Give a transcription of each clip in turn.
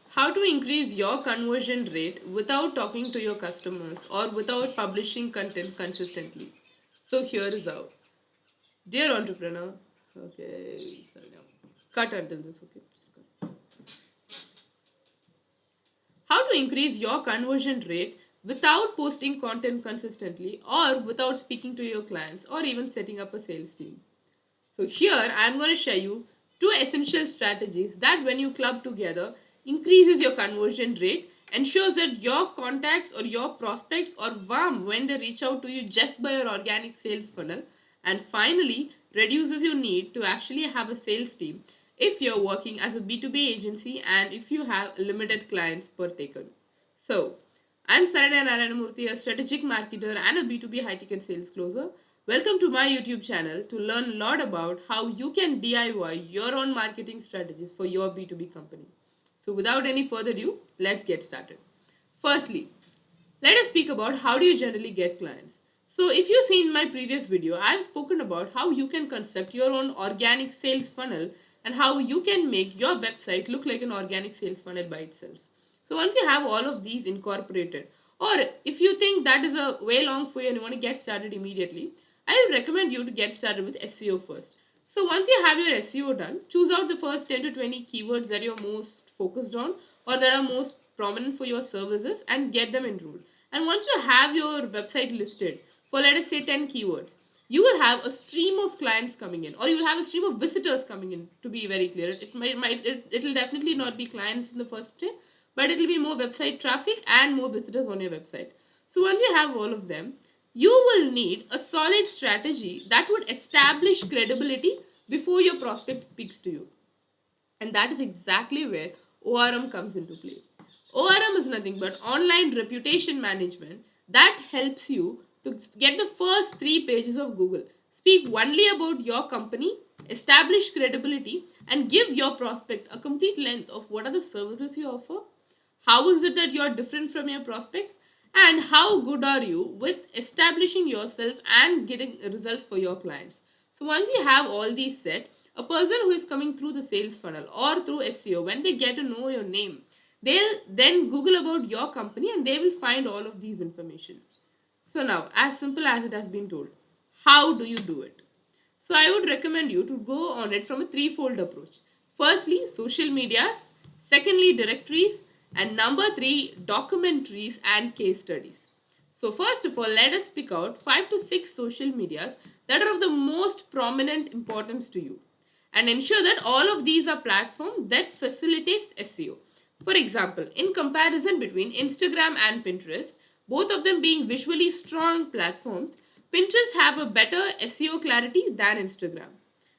How to increase your conversion rate without talking to your customers or without publishing content consistently. So here is how. Dear entrepreneur, okay, Saranya, cut until this, okay? Just cut. How to increase your conversion rate without posting content consistently or without speaking to your clients or even setting up a sales team. So here I'm going to show you two essential strategies that when you club together increases your conversion rate, ensures that your contacts or your prospects are warm when they reach out to you just by your organic sales funnel, and finally reduces your need to actually have a sales team if you're working as a B2B agency and if you have limited clients per taken. So, I'm Saranya Narayana Moorthy, a strategic marketer and a B2B high ticket sales closer. Welcome to my YouTube channel to learn a lot about how you can DIY your own marketing strategies for your B2B company. So, without any further ado, let's get started. Firstly, let us speak about how do you generally get clients. So if you've seen my previous video, I've spoken about how you can construct your own organic sales funnel and how you can make your website look like an organic sales funnel by itself. So once you have all of these incorporated, or if you think that is a way long for you and you want to get started immediately, I would recommend you to get started with SEO first. So once you have your SEO done, choose out the first 10 to 20 keywords that you're most focused on or that are most prominent for your services and get them enrolled. And once you have your website listed for, let us say, 10 keywords, you will have a stream of clients coming in, or you will have a stream of visitors coming in. To be very clear, it'll definitely not be clients in the first day, but it'll be more website traffic and more visitors on your website. So once you have all of them, you will need a solid strategy that would establish credibility before your prospect speaks to you. And that is exactly where ORM comes into play. ORM is nothing but online reputation management that helps you to get the first 3 pages of Google. Speak only about your company, establish credibility, and give your prospect a complete length of what are the services you offer, how is it that you are different from your prospects, and how good are you with establishing yourself and getting results for your clients. So once you have all these set, a person who is coming through the sales funnel or through SEO, when they get to know your name, they'll then Google about your company and they will find all of these information. So now, as simple as it has been told, how do you do it? So I would recommend you to go on it from a threefold approach. Firstly, social medias, secondly, directories, and number three, documentaries and case studies. So first of all, let us pick out 5 to 6 social medias that are of the most prominent importance to you and ensure that all of these are platforms that facilitates SEO. For example, in comparison between Instagram and Pinterest, both of them being visually strong platforms, Pinterest have a better SEO clarity than Instagram.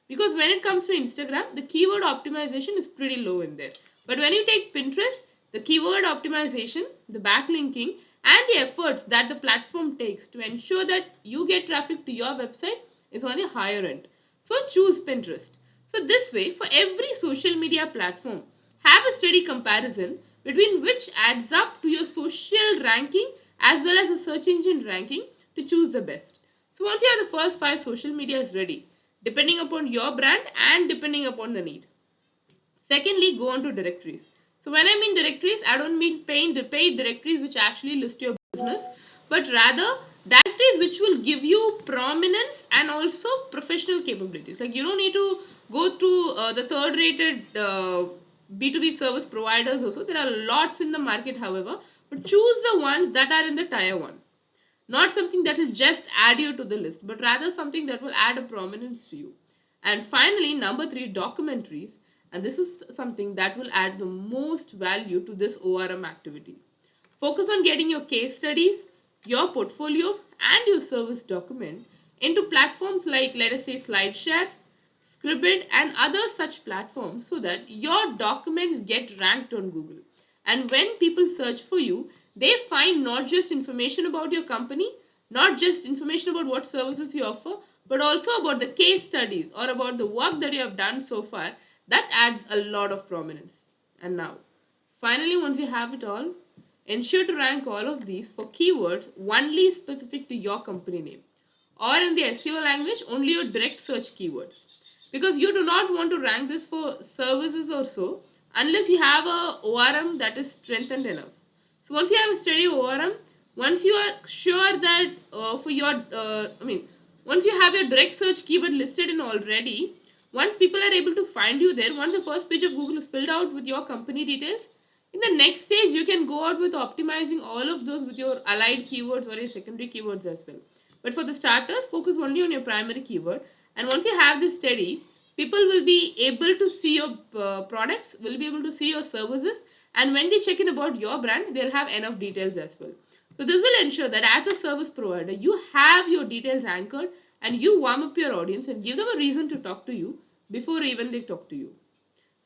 Because when it comes to Instagram, the keyword optimization is pretty low in there. But when you take Pinterest, the keyword optimization, the backlinking, and the efforts that the platform takes to ensure that you get traffic to your website is on the higher end. So choose Pinterest. So this way, for every social media platform, have a steady comparison between which adds up to your social ranking as well as a search engine ranking to choose the best. So once you have the first 5 social medias ready, depending upon your brand and depending upon the need. Secondly, go on to directories. So when I mean directories, I don't mean paid directories which actually list your business, but rather directories which will give you prominence and also professional capabilities. Like you don't need to go to the third rated B2B service providers also. There are lots in the market, however, but choose the ones that are in the tier 1. Not something that will just add you to the list, but rather something that will add a prominence to you. And finally, number three, documentaries. And this is something that will add the most value to this ORM activity. Focus on getting your case studies, your portfolio, and your service document into platforms like, let us say, SlideShare, Scribd, and other such platforms so that your documents get ranked on Google. And when people search for you, they find not just information about your company, not just information about what services you offer, but also about the case studies or about the work that you have done so far. That adds a lot of prominence. And now, finally, once you have it all, ensure to rank all of these for keywords only specific to your company name, or in the SEO language, only your direct search keywords. Because you do not want to rank this for services or so, unless you have a ORM that is strengthened enough. So once you have a steady ORM, once you are sure that for your, once you have your direct search keyword listed in already, once people are able to find you there, once the first page of Google is filled out with your company details, in the next stage you can go out with optimizing all of those with your allied keywords or your secondary keywords as well. But for the starters, focus only on your primary keyword. And once you have this steady, people will be able to see your products, will be able to see your services, and when they check in about your brand, they'll have enough details as well. So this will ensure that as a service provider, you have your details anchored and you warm up your audience and give them a reason to talk to you before even they talk to you.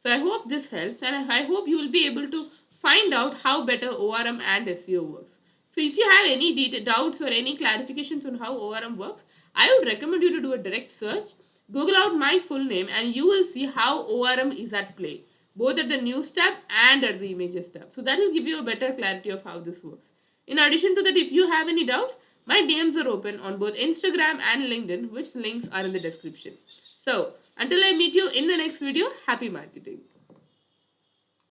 So I hope this helps, and I hope you will be able to find out how better ORM and SEO works. So if you have any doubts or any clarifications on how ORM works, I would recommend you to do a direct search. Google out my full name and you will see how ORM is at play, both at the news tab and at the images tab. So that will give you a better clarity of how this works. In addition to that, if you have any doubts, my DMs are open on both Instagram and LinkedIn, which links are in the description. So, until I meet you in the next video, happy marketing.